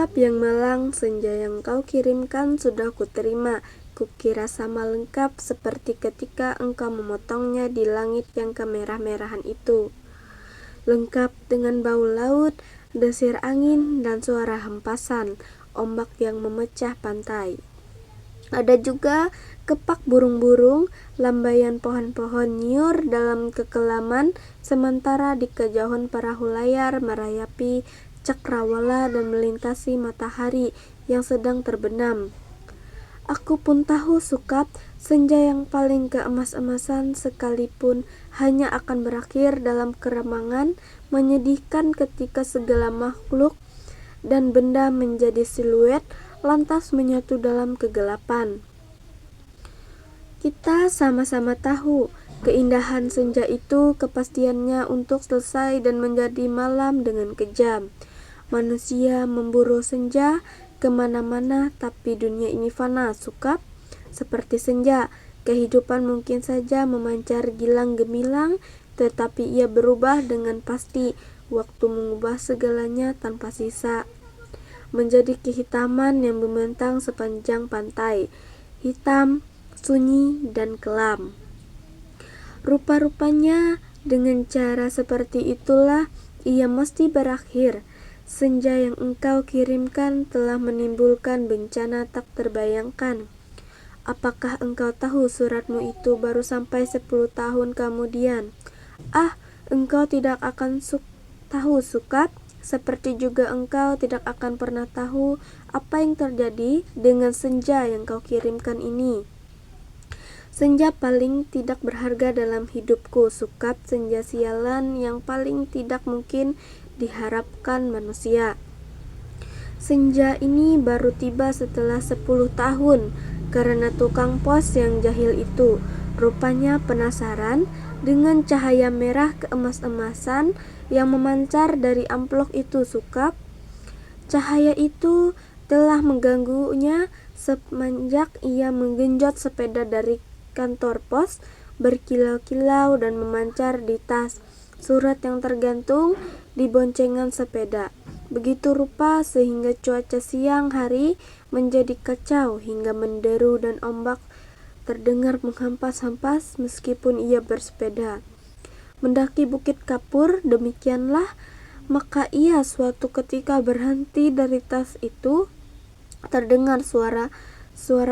Sukap yang malang, senja yang kau kirimkan sudah kuterima. Kukira sama lengkap seperti ketika engkau memotongnya di langit yang kemerah-merahan itu. Lengkap dengan bau laut, desir angin, dan suara hempasan ombak yang memecah pantai. Ada juga kepak burung-burung, lambaian pohon-pohon nyiur dalam kekelaman, sementara di kejauhan perahu layar merayapi cakrawala dan melintasi matahari yang sedang terbenam. Aku pun tahu Sukap, senja yang paling keemas-emasan sekalipun hanya akan berakhir dalam keremangan menyedihkan ketika segala makhluk dan benda menjadi siluet lantas menyatu dalam kegelapan. Kita sama-sama tahu keindahan senja itu, kepastiannya untuk selesai dan menjadi malam dengan kejam. Manusia memburu senja kemana-mana, tapi dunia ini fana, Sukap. Seperti senja, kehidupan mungkin saja memancar gilang gemilang, tetapi ia berubah dengan pasti. Waktu mengubah segalanya tanpa sisa, menjadi kehitaman yang membentang sepanjang pantai, hitam, sunyi, dan kelam. Rupa-rupanya dengan cara seperti itulah ia mesti berakhir. Senja yang engkau kirimkan telah menimbulkan bencana tak terbayangkan. Apakah engkau tahu suratmu itu baru sampai 10 tahun kemudian? Engkau tidak akan tahu Sukap, seperti juga engkau tidak akan pernah tahu apa yang terjadi dengan senja yang kau kirimkan ini. Senja paling tidak berharga dalam hidupku, Sukap, senja sialan yang paling tidak mungkin diharapkan manusia. Senja ini baru tiba setelah 10 tahun karena tukang pos yang jahil itu rupanya penasaran dengan cahaya merah keemas-emasan yang memancar dari amplop itu, Sukap. Cahaya itu telah mengganggunya semenjak ia menggenjot sepeda dari kantor pos, berkilau-kilau dan memancar di tas surat yang tergantung di boncengan sepeda. Begitu rupa sehingga cuaca siang hari menjadi kacau hingga menderu dan ombak terdengar menghempas-hempas meskipun ia bersepeda. Mendaki Bukit Kapur demikianlah, maka ia suatu ketika berhenti dari tas itu. Terdengar suara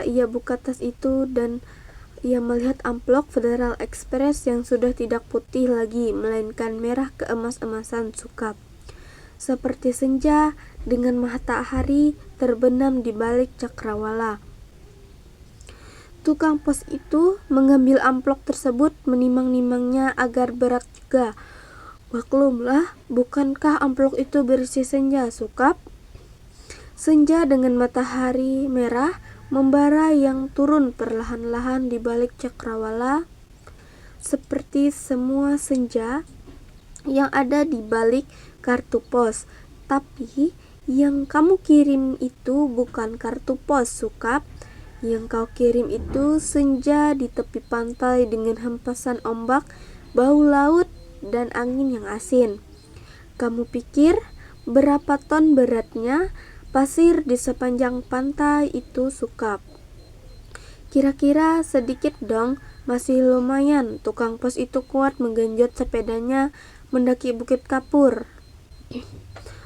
ia buka tas itu dan ia melihat amplop Federal Express yang sudah tidak putih lagi melainkan merah keemas-emasan, Sukap. Seperti senja dengan matahari terbenam di balik cakrawala. Tukang pos itu mengambil amplop tersebut, menimang-nimangnya agar berat juga. Maklumlah, bukankah amplop itu berisi senja, Sukap? Senja dengan matahari merah membara yang turun perlahan-lahan di balik cakrawala, seperti semua senja yang ada di balik kartu pos. Tapi yang kamu kirim itu bukan kartu pos, Sukap. Yang kau kirim itu senja di tepi pantai dengan hempasan ombak, bau laut, dan angin yang asin. Kamu pikir berapa ton beratnya pasir di sepanjang pantai itu, Sukap? Kira-kira sedikit dong, masih lumayan. Tukang pos itu kuat menggenjot sepedanya mendaki Bukit Kapur.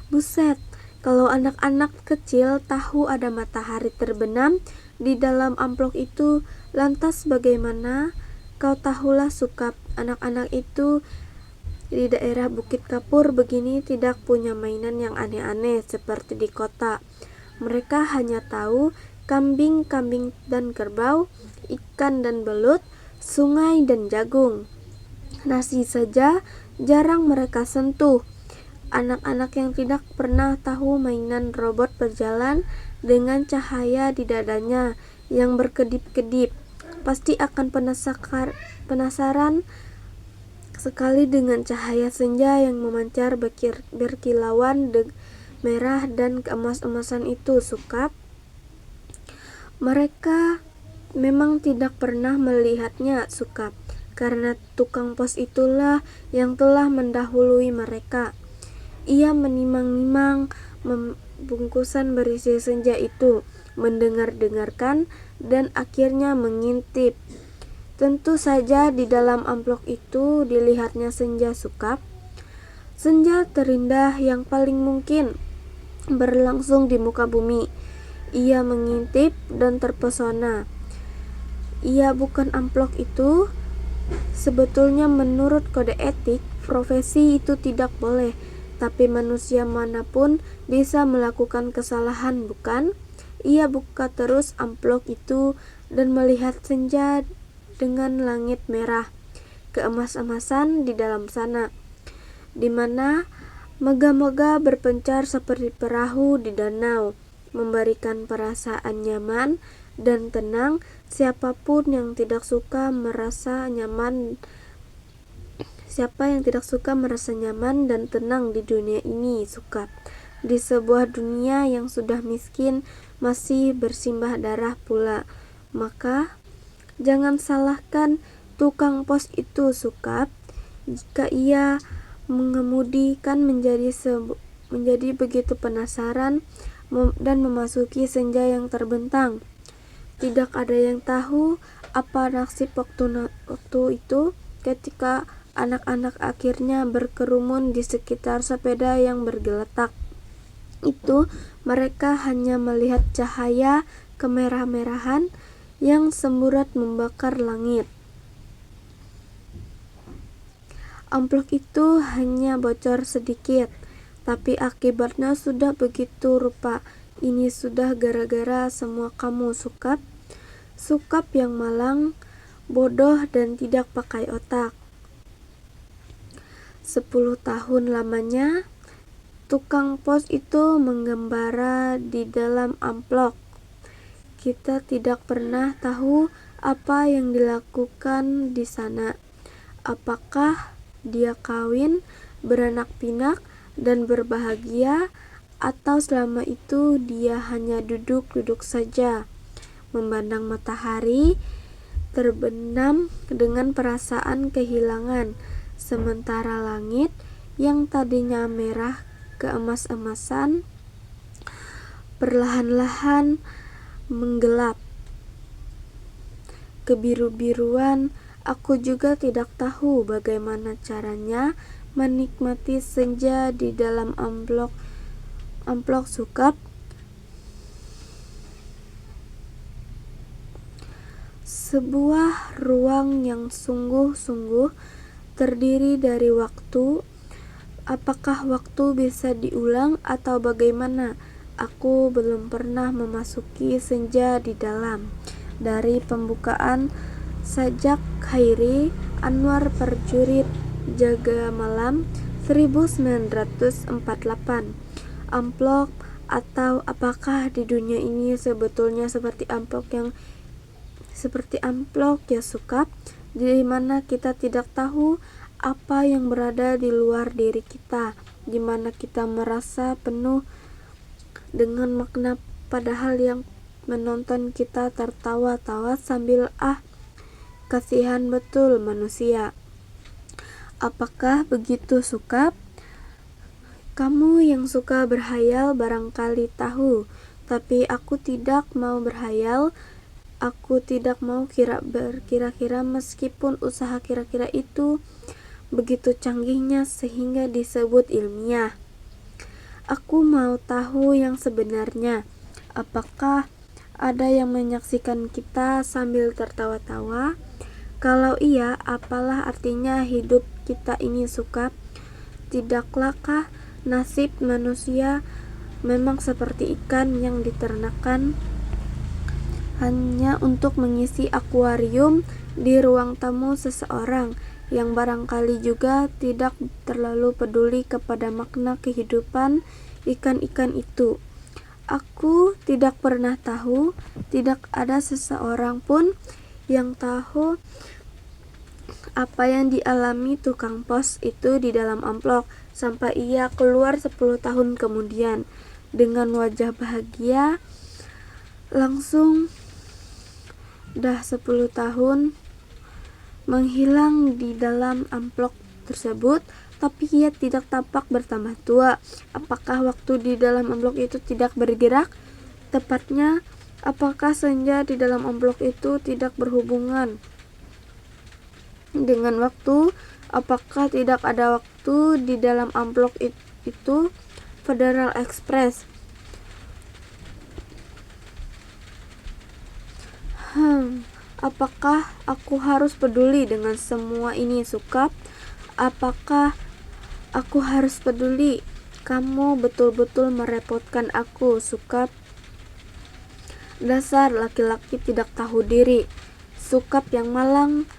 Buset, kalau anak-anak kecil tahu ada matahari terbenam di dalam amplop itu, lantas bagaimana? Kau tahulah, Sukap, anak-anak itu di daerah Bukit Kapur begini tidak punya mainan yang aneh-aneh seperti di kota. Mereka hanya tahu kambing dan kerbau, ikan dan belut, sungai dan jagung. Nasi saja jarang mereka sentuh. Anak-anak yang tidak pernah tahu mainan robot berjalan dengan cahaya di dadanya yang berkedip-kedip pasti akan penasaran sekali dengan cahaya senja yang memancar berkilauan merah dan keemas-emasan itu, Sukap. Mereka memang tidak pernah melihatnya, Sukap, karena tukang pos itulah yang telah mendahului mereka. Ia menimang-nimang bungkusan berisi senja itu, mendengar-dengarkan, dan akhirnya mengintip. Tentu saja di dalam amplop itu dilihatnya senja sukap. Senja terindah yang paling mungkin berlangsung di muka bumi. Ia mengintip dan terpesona. Ia bukan amplop itu. Sebetulnya menurut kode etik, profesi itu tidak boleh. Tapi manusia manapun bisa melakukan kesalahan, bukan? Ia buka terus amplop itu dan melihat senja dengan langit merah, keemas-emasan di dalam sana, di mana mega-mega berpencar seperti perahu di danau, memberikan perasaan nyaman dan tenang. Siapa yang tidak suka merasa nyaman dan tenang di dunia ini, suka. Di sebuah dunia yang sudah miskin, masih bersimbah darah pula. Maka jangan salahkan tukang pos itu, sukap. Jika ia mengemudi kan menjadi begitu penasaran dan memasuki senja yang terbentang. Tidak ada yang tahu apa nasib waktu itu ketika anak-anak akhirnya berkerumun di sekitar sepeda yang bergeletak itu. Mereka hanya melihat cahaya kemerah-merahan yang semburat membakar langit. Amplop itu hanya bocor sedikit, tapi akibatnya sudah begitu rupa. Ini sudah gara-gara semua kamu, sukap. Sukap yang malang, bodoh, dan tidak pakai otak. 10 tahun lamanya, tukang pos itu menggembara di dalam amplop. Kita tidak pernah tahu apa yang dilakukan di sana. Apakah dia kawin, beranak pinak, dan berbahagia, atau selama itu dia hanya duduk-duduk saja, memandang matahari, terbenam dengan perasaan kehilangan, sementara langit yang tadinya merah keemas-emasan perlahan-lahan menggelap kebiru-biruan. Aku juga tidak tahu bagaimana caranya menikmati senja di dalam amplop, sukap. Sebuah ruang yang sungguh-sungguh terdiri dari waktu. Apakah waktu bisa diulang atau bagaimana? Aku belum pernah memasuki senja di dalam. Dari pembukaan Sajak Khairi, Anwar Prajurit Jaga Malam 1948. Amplop, atau apakah di dunia ini sebetulnya seperti amplop ya, sukap, di mana kita tidak tahu apa yang berada di luar diri kita, di mana kita merasa penuh dengan makna, padahal yang menonton kita tertawa-tawa sambil kasihan betul manusia. Apakah begitu, sukap? Kamu yang suka berhayal barangkali tahu, tapi aku tidak mau berhayal. Aku tidak mau berkira-kira, meskipun usaha kira-kira itu begitu canggihnya sehingga disebut ilmiah. Aku mau tahu yang sebenarnya. Apakah ada yang menyaksikan kita sambil tertawa-tawa? Kalau iya, apalah artinya hidup kita ini, sukap? Tidaklahkah nasib manusia memang seperti ikan yang diternakan hanya untuk mengisi akuarium di ruang tamu seseorang yang barangkali juga tidak terlalu peduli kepada makna kehidupan ikan-ikan itu? Aku tidak pernah tahu. Tidak ada seseorang pun yang tahu apa yang dialami tukang pos itu di dalam amplop sampai ia keluar 10 tahun kemudian dengan wajah bahagia. Langsung dah 10 tahun menghilang di dalam amplop tersebut. tapi ia tidak tampak bertambah tua. Apakah waktu di dalam amplop itu tidak bergerak? Tepatnya, apakah senja di dalam amplop itu tidak berhubungan dengan waktu? Apakah tidak ada waktu di dalam amplop itu? Federal Express. Apakah aku harus peduli dengan semua ini, Sukap? Apakah aku harus peduli? Kamu betul-betul merepotkan aku, Sukap. Dasar laki-laki tidak tahu diri. Sukap yang malang,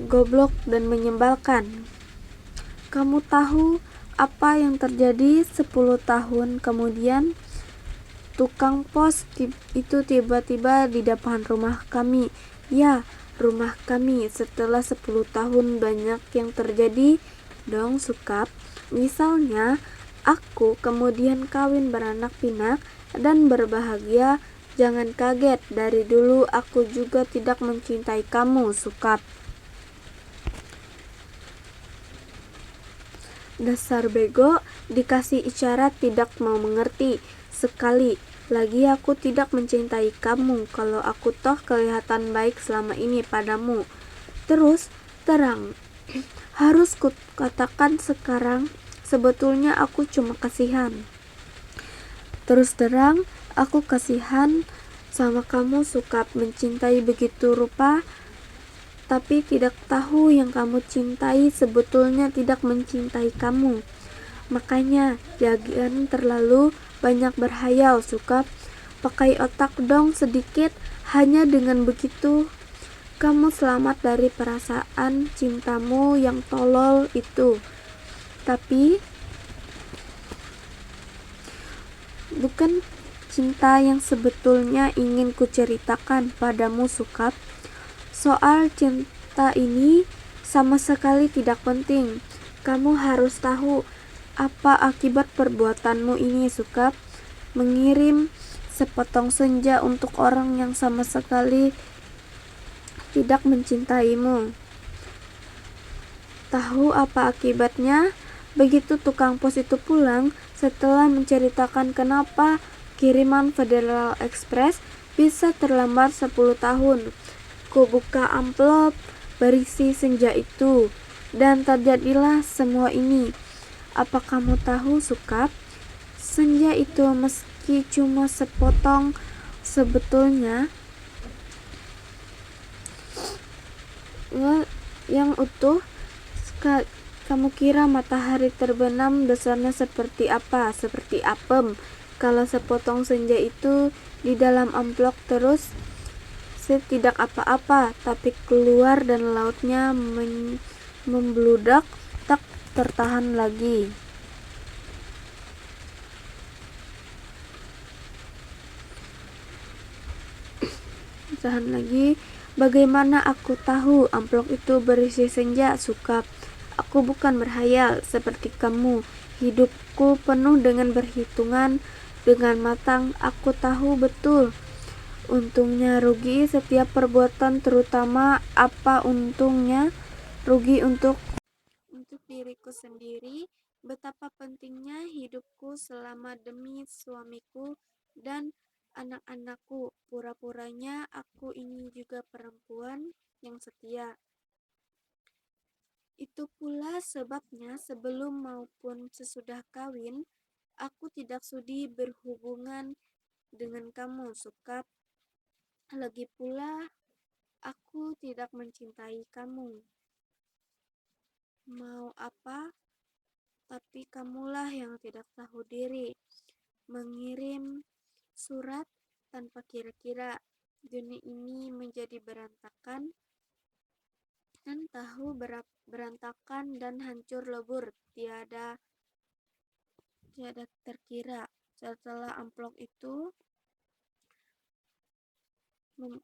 goblok, dan menyebalkan. Kamu tahu apa yang terjadi 10 tahun kemudian? Tukang pos itu tiba-tiba di depan rumah kami. Ya, rumah kami. Setelah 10 tahun banyak yang terjadi dong, Sukap. Misalnya, aku kemudian kawin beranak pinak dan berbahagia. Jangan kaget, dari dulu aku juga tidak mencintai kamu, Sukap. Dasar bego, dikasih isyarat tidak mau mengerti. Sekali lagi aku tidak mencintai kamu kalau aku toh kelihatan baik selama ini padamu. Terus terang, harus katakan sekarang, sebetulnya aku cuma kasihan. Terus terang, aku kasihan sama kamu, Sukap. Mencintai begitu rupa, tapi tidak tahu yang kamu cintai sebetulnya tidak mencintai kamu. Makanya jangan terlalu banyak berhayal, Sukap. Pakai otak dong sedikit. Hanya dengan begitu kamu selamat dari perasaan cintamu yang tolol itu. Tapi bukan cinta yang sebetulnya ingin kuceritakan padamu, Sukap. Soal cinta ini sama sekali tidak penting. Kamu harus tahu apa akibat perbuatanmu ini, Sukap. Mengirim sepotong senja untuk orang yang sama sekali tidak mencintaimu. Tahu apa akibatnya? Begitu tukang pos itu pulang, setelah menceritakan kenapa kiriman Federal Express bisa terlambat 10 tahun, ku buka amplop berisi senja itu, dan terjadilah semua ini. Apa kamu tahu, Sukap? Senja itu meski cuma sepotong, sebetulnya yang utuh. Kamu kira matahari terbenam dasarnya seperti apa? Seperti apem. Kalau sepotong senja itu di dalam amplop terus, tidak apa-apa, tapi keluar dan lautnya membludak, tak tertahan lagi. Bagaimana aku tahu amplop itu berisi senja, Sukap? Aku bukan berhayal seperti kamu. Hidupku penuh dengan perhitungan, dengan matang. Aku tahu betul untungnya rugi setiap perbuatan, terutama apa untungnya rugi untuk diriku sendiri. Betapa pentingnya hidupku selama demi suamiku dan anak-anakku. Pura-puranya aku ini juga perempuan yang setia. Itu pula sebabnya sebelum maupun sesudah kawin, aku tidak sudi berhubungan dengan kamu, Sukap. Lagi pula, aku tidak mencintai kamu. Mau apa? Tapi kamulah yang tidak tahu diri. Mengirim surat tanpa kira-kira. Dunia ini menjadi berantakan, dan tahu berantakan dan hancur lebur, tiada terkira. Setelah amplop itu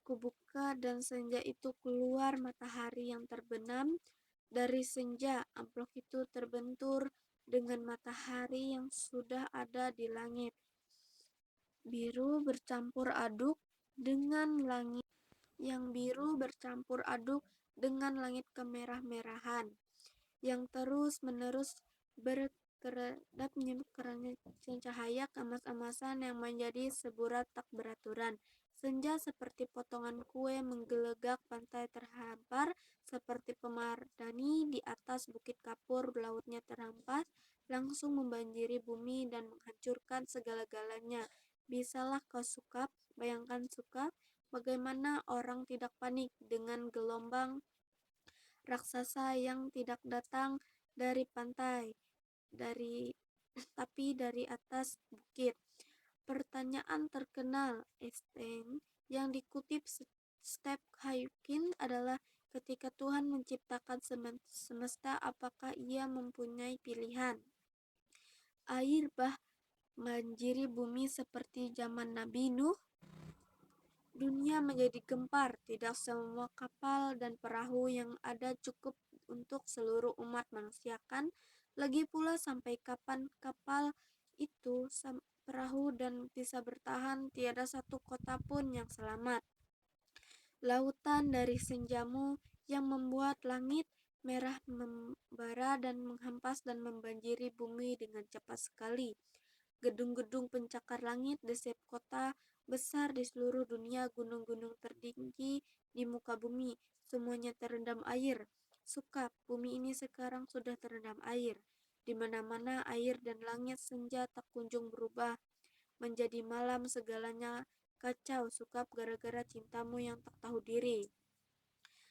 kubuka dan senja itu keluar matahari yang terbenam. Dari senja, amplop itu terbentur dengan matahari yang sudah ada di langit. Biru bercampur aduk dengan langit yang biru bercampur aduk dengan langit kemerah-merahan yang terus-menerus berkedap-kedapnya kerana cahaya keemas-emasan yang menjadi seburat tak beraturan. Senja seperti potongan kue menggelegak, pantai terhampar seperti pemardani di atas bukit kapur, lautnya terampas, langsung membanjiri bumi dan menghancurkan segala-galanya. Bisalah kau Sukap, bayangkan Sukap, bagaimana orang tidak panik dengan gelombang raksasa yang tidak datang dari pantai, dari tapi dari atas bukit. Pertanyaan terkenal Einstein yang dikutip Stephen Hawking adalah, ketika Tuhan menciptakan semesta, apakah ia mempunyai pilihan? Air bah banjiri bumi seperti zaman Nabi Nuh? Dunia menjadi gempar, tidak semua kapal dan perahu yang ada cukup untuk seluruh umat manusia kan? Lagi pula sampai kapan kapal itu, perahu dan bisa bertahan, tiada satu kota pun yang selamat. Lautan dari senjamu yang membuat langit merah membara dan menghempas dan membanjiri bumi dengan cepat sekali. Gedung-gedung pencakar langit di setiap kota besar di seluruh dunia, gunung-gunung tertinggi di muka bumi, semuanya terendam air. Sukap, bumi ini sekarang sudah terendam air. Di mana-mana air dan langit senja tak kunjung berubah menjadi malam, segalanya kacau Sukap gara-gara cintamu yang tak tahu diri.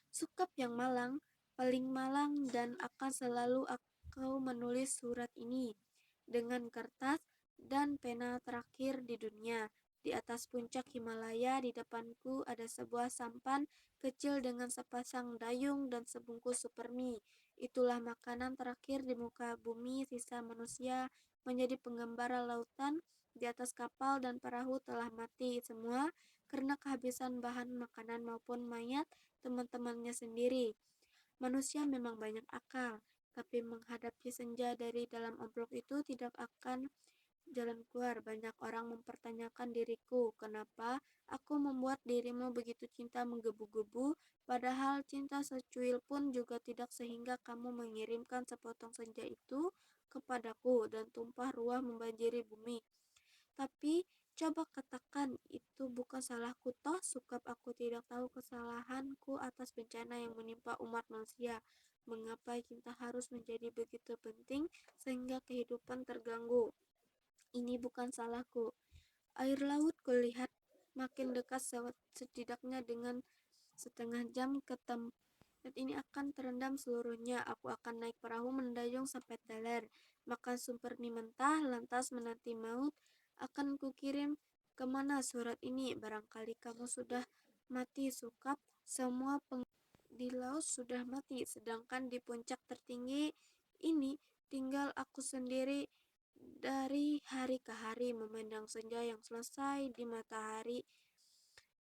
Sukap yang malang, paling malang, dan akan selalu aku menulis surat ini dengan kertas dan pena terakhir di dunia. Di atas puncak Himalaya di depanku ada sebuah sampan kecil dengan sepasang dayung dan sebungkus supermi. Itulah makanan terakhir di muka bumi. Sisa manusia menjadi penggembara lautan di atas kapal dan perahu telah mati semua karena kehabisan bahan makanan maupun mayat teman-temannya sendiri. Manusia memang banyak akal, tapi menghadapi senja dari dalam amplop itu tidak akan jalan keluar. Banyak orang mempertanyakan diriku, kenapa aku membuat dirimu begitu cinta menggebu-gebu, padahal cinta secuil pun juga tidak, sehingga kamu mengirimkan sepotong senja itu kepadaku dan tumpah ruah membanjiri bumi. Tapi coba katakan itu bukan salahku toh Sukap, aku tidak tahu kesalahanku atas bencana yang menimpa umat manusia. Mengapa cinta harus menjadi begitu penting sehingga kehidupan terganggu? Ini bukan salahku. Air laut kulihat makin dekat, setidaknya dengan setengah jam ke tempat ini akan terendam seluruhnya. Aku akan naik perahu mendayung sampai teler, makan sumber mie mentah, lantas menanti maut. Akan kukirim kemana surat ini? Barangkali kamu sudah mati Sukap. Semua di laut sudah mati, sedangkan di puncak tertinggi ini tinggal aku sendiri. Dari hari ke hari memandang senja yang selesai di matahari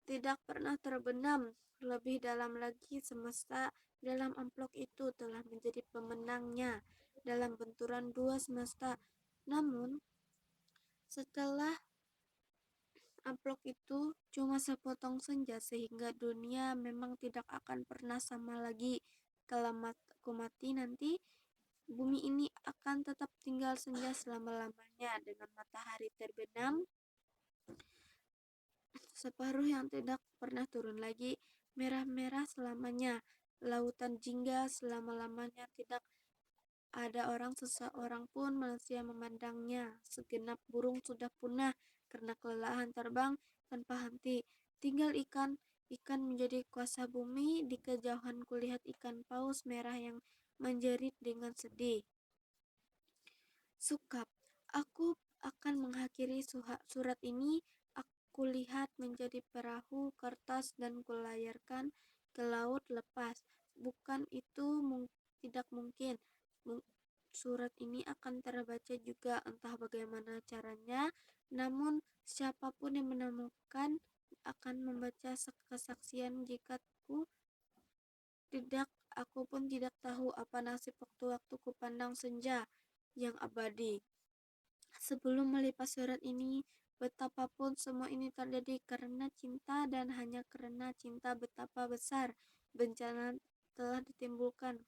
tidak pernah terbenam. Lebih dalam lagi, semesta dalam amplop itu telah menjadi pemenangnya dalam benturan dua semesta. Namun, setelah amplop itu cuma sepotong senja, sehingga dunia memang tidak akan pernah sama lagi. Kalau aku mati nanti, bumi ini akan tetap tinggal senja selama-lamanya dengan matahari terbenam separuh yang tidak pernah turun lagi, merah-merah selamanya. Lautan jingga selama-lamanya, tidak ada orang seseorang pun manusia memandangnya. Segenap burung sudah punah karena kelelahan terbang tanpa henti. Tinggal ikan. Ikan menjadi kuasa bumi. Di kejauhan kulihat ikan paus merah yang menjerit dengan sedih. Sukap, aku akan mengakhiri surat ini. Aku lihat menjadi perahu kertas dan kulayarkan ke laut lepas. Bukan itu tidak mungkin. Surat ini akan terbaca juga, entah bagaimana caranya. Namun siapapun yang menemukan akan membaca kesaksian jika tidak. Aku pun tidak tahu apa nasib waktu-waktu ku pandang senja yang abadi. Sebelum melipat surat ini, betapapun semua ini terjadi karena cinta, dan hanya karena cinta betapa besar bencana telah ditimbulkan.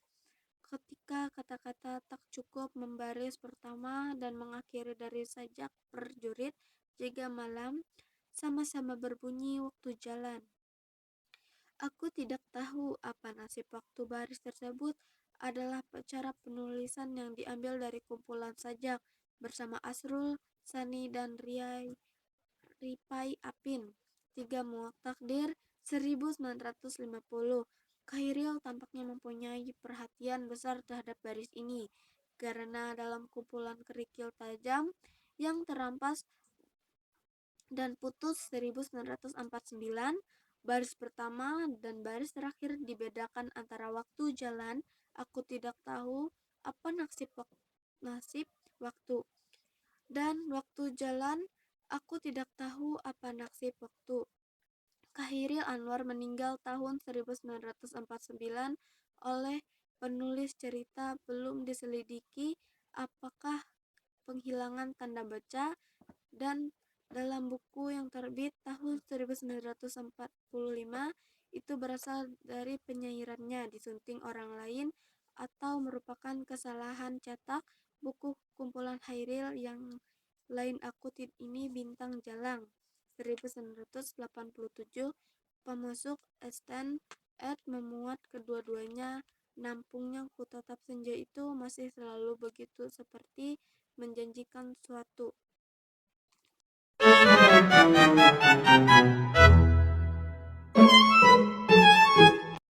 ketika kata-kata tak cukup membaris pertama dan mengakhiri dari sajak prajurit jaga malam sama-sama berbunyi waktu jalan. Aku tidak tahu apa nasib waktu baris tersebut adalah cara penulisan yang diambil dari kumpulan sajak bersama Asrul, Sani, dan Ripai Apin. 3 Muak Takdir 1950. Khairil tampaknya mempunyai perhatian besar terhadap baris ini, karena dalam kumpulan kerikil tajam yang terampas dan putus 1949, baris pertama dan baris terakhir dibedakan antara waktu jalan. Aku tidak tahu apa nasib waktu, dan waktu jalan. Aku tidak tahu apa nasib waktu. Khairil Anwar meninggal tahun 1949 oleh penulis cerita. Belum diselidiki apakah penghilangan tanda baca, dan dalam buku yang terbit tahun 1945 itu berasal dari penyairannya disunting orang lain atau merupakan kesalahan cetak. Buku kumpulan Khairil yang lain aku ini Bintang Jalang 1987. Pemasuk Esten Ed memuat kedua-duanya. Nampungnya ku tatap senja itu masih selalu begitu seperti menjanjikan suatu